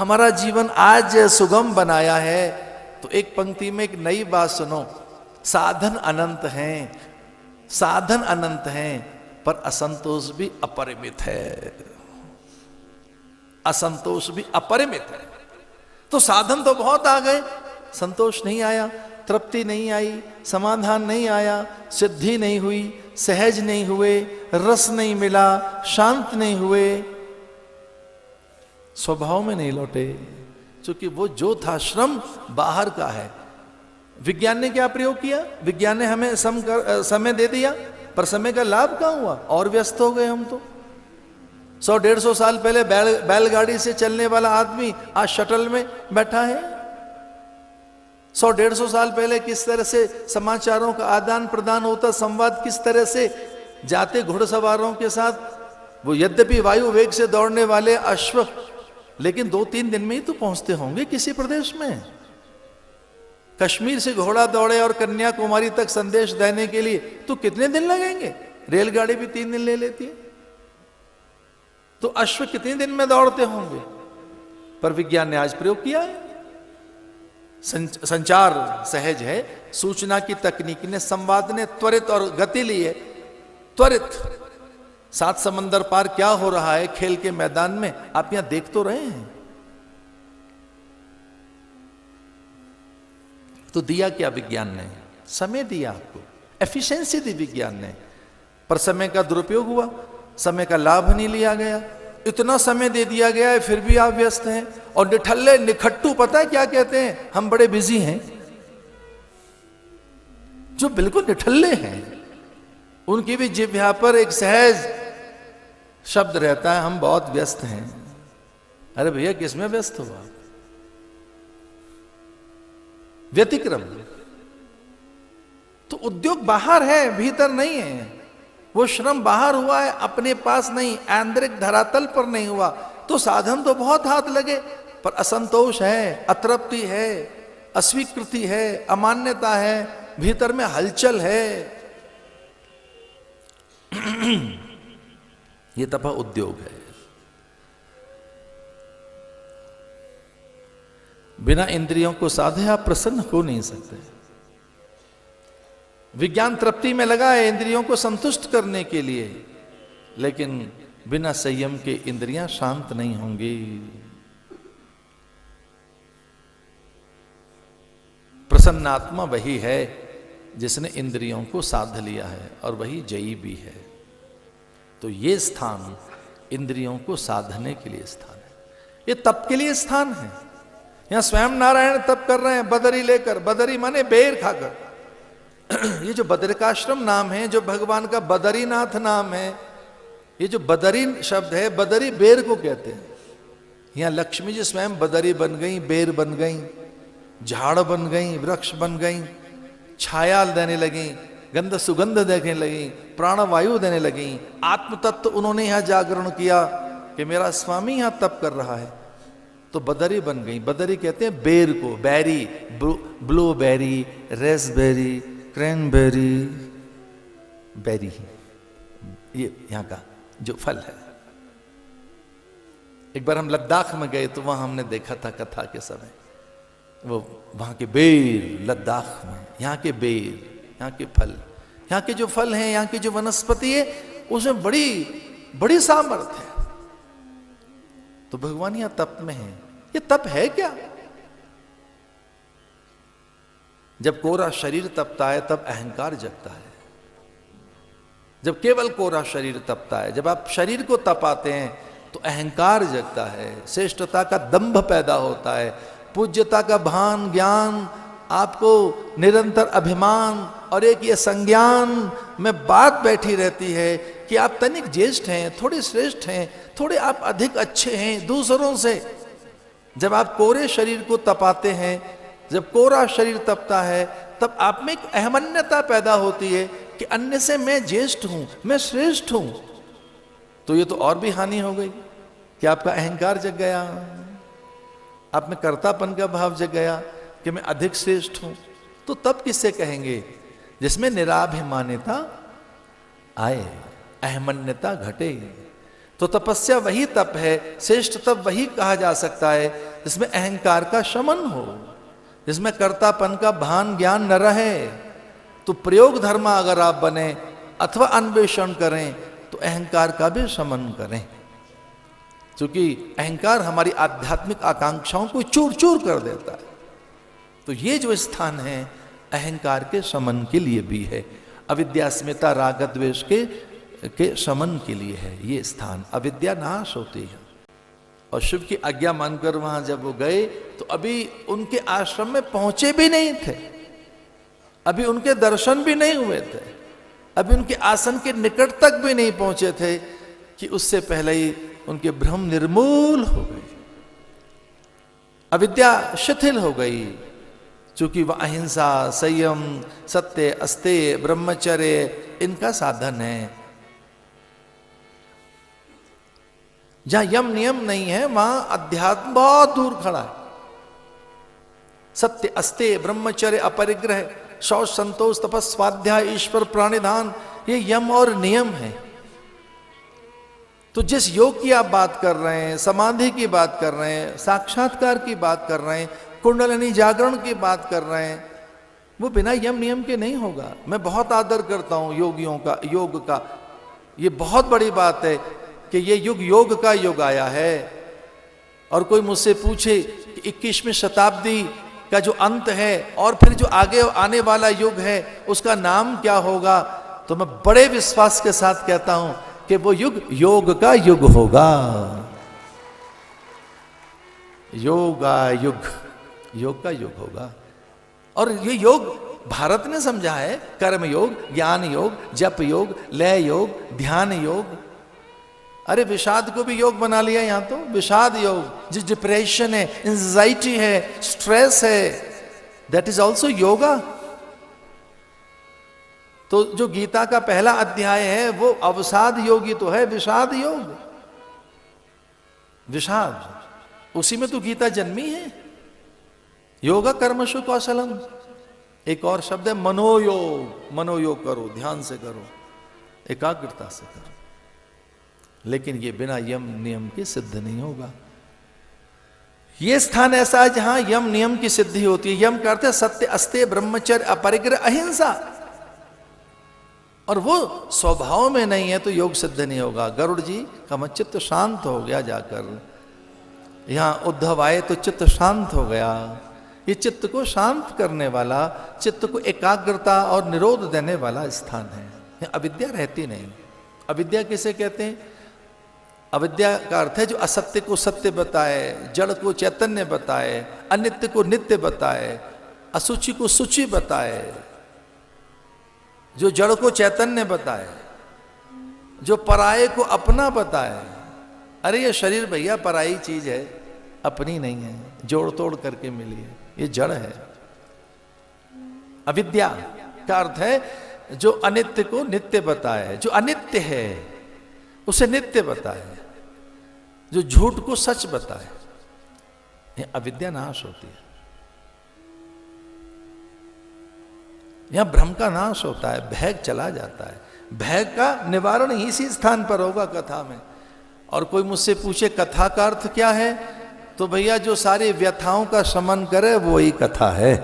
हमारा जीवन आज सुगम बनाया है। तो एक पंक्ति में एक नई बात सुनो, साधन अनंत हैं, साधन अनंत हैं, पर असंतोष भी अपरिमित है। असंतोष भी अपरिमित है। तो साधन तो बहुत आ गए, संतोष नहीं आया, तृप्ति नहीं आई, समाधान नहीं आया, सिद्धि नहीं हुई, सहज नहीं हुए, रस नहीं मिला, शांत नहीं हुए, स्वभाव में नहीं लौटे। क्योंकि वो जो था श्रम बाहर का है। विज्ञान ने क्या प्रयोग किया? विज्ञान ने हमें समय दे दिया, पर समय का लाभ कहां हुआ? और व्यस्त हो गए हम तो। 100-150 साल पहले बैलगाड़ी से चलने वाला आदमी आज शटल में बैठा है। 100-150 साल पहले किस तरह से समाचारों का आदान प्रदान होता, संवाद किस तरह से जाते घुड़सवारों के साथ। वो यद्यपि वायु वेग से दौड़ने वाले अश्व, लेकिन 2-3 दिन में ही तो पहुंचते होंगे किसी प्रदेश में। कश्मीर से घोड़ा दौड़े और कन्याकुमारी तक संदेश देने के लिए तो कितने दिन लगेंगे? रेलगाड़ी भी 3 दिन ले लेती है। तो अश्व कितने दिन में दौड़ते होंगे? पर विज्ञान ने आज प्रयोग किया है। संचार सहज है, सूचना की तकनीक ने, संवाद ने त्वरित और गति ली है। त्वरित 7 समंदर पार क्या हो रहा है खेल के मैदान में, आप यहां देख तो रहे हैं। तो दिया क्या विज्ञान ने? समय दिया आपको, एफिशिएंसी दी विज्ञान ने, पर समय का दुरुपयोग हुआ, समय का लाभ नहीं लिया गया। इतना समय दे दिया गया है फिर भी आप व्यस्त हैं। और निठल्ले निखट्टू पता है क्या कहते हैं? हम बड़े बिजी हैं। जो बिल्कुल निठल्ले हैं उनकी भी जिह्वा पर एक सहज शब्द रहता है, हम बहुत व्यस्त हैं। अरे भैया किसमें व्यस्त हो आप? व्यतिक्रम। तो उद्योग बाहर है, भीतर नहीं है। वो श्रम बाहर हुआ है, अपने पास नहीं, आंतरिक धरातल पर नहीं हुआ। तो साधन तो बहुत हाथ लगे, पर असंतोष है, अतृप्ति है, अस्वीकृति है, अमान्यता है, भीतर में हलचल है। ये तपा उद्योग है। बिना इंद्रियों को साधे आप प्रसन्न हो नहीं सकते। विज्ञान तृप्ति में लगा है इंद्रियों को संतुष्ट करने के लिए, लेकिन बिना संयम के इंद्रियां शांत नहीं होंगी। प्रसन्न आत्मा वही है जिसने इंद्रियों को साध लिया है, और वही जयी भी है। तो ये स्थान इंद्रियों को साधने के लिए स्थान है, ये तप के लिए स्थान है। यहां स्वयं नारायण तप कर रहे हैं, बदरी लेकर, बदरी माने बेर खाकर। ये जो बदरिकाश्रम नाम है, जो भगवान का बदरीनाथ नाम है, ये जो बदरी शब्द है, बदरी बेर को कहते हैं। यहां लक्ष्मी जी स्वयं बदरी बन गई, बेर बन गई, झाड़ बन गई, वृक्ष बन गई, छाया देने लगी, गंध सुगंध देने लगी, प्राणवायु देने लगी। आत्म तत्व उन्होंने यहां जागरण किया कि मेरा स्वामी यहां तप कर रहा है, तो बदरी बन गई। बदरी कहते हैं बेर को, बैरी, ब्लूबेरी, रेसबेरी, क्रैनबेरी, बेरी, ये यहां का जो फल है। एक बार हम लद्दाख में गए तो वहां हमने देखा था कथा के समय, वो वहां के बेर, लद्दाख में यहाँ के बेर, यहाँ के फल, यहाँ के जो फल हैं, यहाँ की जो वनस्पति है, उसमें बड़ी बड़ी सामर्थ्य है। तो भगवान यहाँ तप में है। ये तप है क्या? जब कोरा शरीर तपता है तब अहंकार जगता है। जब केवल कोरा शरीर तपता है, जब आप शरीर को तपाते हैं तो अहंकार जगता है, श्रेष्ठता का दंभ पैदा होता है, पूज्यता का भान, ज्ञान, आपको निरंतर अभिमान और एक ये संज्ञान में बात बैठी रहती है कि आप तनिक ज्येष्ठ हैं, थोड़े श्रेष्ठ हैं, थोड़े आप अधिक अच्छे हैं दूसरों से। जब आप कोरे शरीर को तपाते हैं, जब कोरा शरीर तपता है, तब आप में एक अहमन्यता पैदा होती है कि अन्य से मैं ज्येष्ठ हूं, मैं श्रेष्ठ हूं। तो ये तो और भी हानि हो गई कि आपका अहंकार जग गया, आप में कर्तापन का भाव जग गया कि मैं अधिक श्रेष्ठ हूं। तो तब किससे कहेंगे? जिसमें निराभिमानिता आए, अहमन्यता घटे। तो तपस्या वही तप है, श्रेष्ठ तप वही कहा जा सकता है जिसमें अहंकार का शमन हो, जिसमें कर्तापन का भान ज्ञान न रहे। तो प्रयोग धर्मा अगर आप बने अथवा अन्वेषण करें तो अहंकार का भी शमन करें, क्योंकि अहंकार हमारी आध्यात्मिक आकांक्षाओं को चूर चूर कर देता है। तो ये जो स्थान है अहंकार के शमन के लिए भी है, अविद्या अस्मिता राग द्वेष के शमन के लिए है ये स्थान। अविद्या नाश होती है। और शिव की आज्ञा मानकर वहां जब वो गए तो अभी उनके आश्रम में पहुंचे भी नहीं थे, अभी उनके दर्शन भी नहीं हुए थे, अभी उनके आसन के निकट तक भी नहीं पहुंचे थे कि उससे पहले ही उनके भ्रम निर्मूल हो गए, अविद्या शिथिल हो गई। चूंकि वह अहिंसा, संयम, सत्य, अस्तेय, ब्रह्मचर्य इनका साधन है। जहां यम नियम नहीं है वहां अध्यात्म बहुत दूर खड़ा है। सत्य, अस्तेय, ब्रह्मचर्य, अपरिग्रह, शौच, संतोष, तपस, स्वाध्याय, ईश्वर प्राणिधान, ये यम और नियम है। तो जिस योग की आप बात कर रहे हैं, समाधि की बात कर रहे हैं, साक्षात्कार की बात कर रहे हैं, कुंडलिनी जागरण की बात कर रहे हैं, वो बिना यम नियम के नहीं होगा। मैं बहुत आदर करता हूं योगियों का, योग का। ये बहुत बड़ी बात है कि ये युग योग का युग आया है। और कोई मुझसे पूछे कि 21वीं शताब्दी का जो अंत है और फिर जो आगे आने वाला युग है उसका नाम क्या होगा, तो मैं बड़े विश्वास के साथ कहता हूं कि वो युग योग का युग होगा। योगा युग, योग का युग होगा। और ये योग भारत ने समझा है, कर्म योग, ज्ञान योग, जप योग, लय योग, ध्यान योग। अरे विषाद को भी योग बना लिया यहां तो, विषाद योग। जिस डिप्रेशन है, एंजाइटी है, स्ट्रेस है, दैट इज ऑल्सो योगा। तो जो गीता का पहला अध्याय है वो अवसाद योगी तो है, विषाद योग, विषाद, उसी में तो गीता जन्मी है। योगा कर्मशु कौशलम, एक और शब्द है मनोयोग। मनोयोग करो, ध्यान से करो, एकाग्रता से करो, लेकिन ये बिना यम नियम के सिद्ध नहीं होगा। ये स्थान ऐसा है जहां यम नियम की सिद्धि होती है। यम करते हैं सत्य, अस्तेय, ब्रह्मचर्य, अपरिग्रह, अहिंसा। और वो स्वभाव में नहीं है तो योग सिद्ध नहीं होगा। गरुड़ जी का चित्त शांत हो गया, जाकर यहां उद्धव आए तो चित्त शांत हो गया। ये चित्त को शांत करने वाला, चित्त को एकाग्रता और निरोध देने वाला स्थान है। अविद्या रहती नहीं। अविद्या किसे कहते हैं? अविद्या का अर्थ है जो असत्य को सत्य बताए, जड़ को चैतन्य बताए, अनित्य को नित्य बताए, असुचि को सुचि बताए, जो जड़ को चैतन्य बताए, जो पराये को अपना बताए। अरे ये शरीर भैया पराई चीज है, अपनी नहीं है, जोड़ तोड़ करके मिली है, ये जड़ है। अविद्या का अर्थ है जो अनित्य को नित्य बताए, जो अनित्य है उसे नित्य बताए, जो झूठ को सच बताए। ये अविद्या नाश होती है। यहां भ्रम का नाश होता है, भय चला जाता है। भय का निवारण इसी स्थान पर होगा, कथा में। और कोई मुझसे पूछे कथा का अर्थ क्या है, तो भैया जो सारी व्यथाओं का शमन करे वो ही कथा है।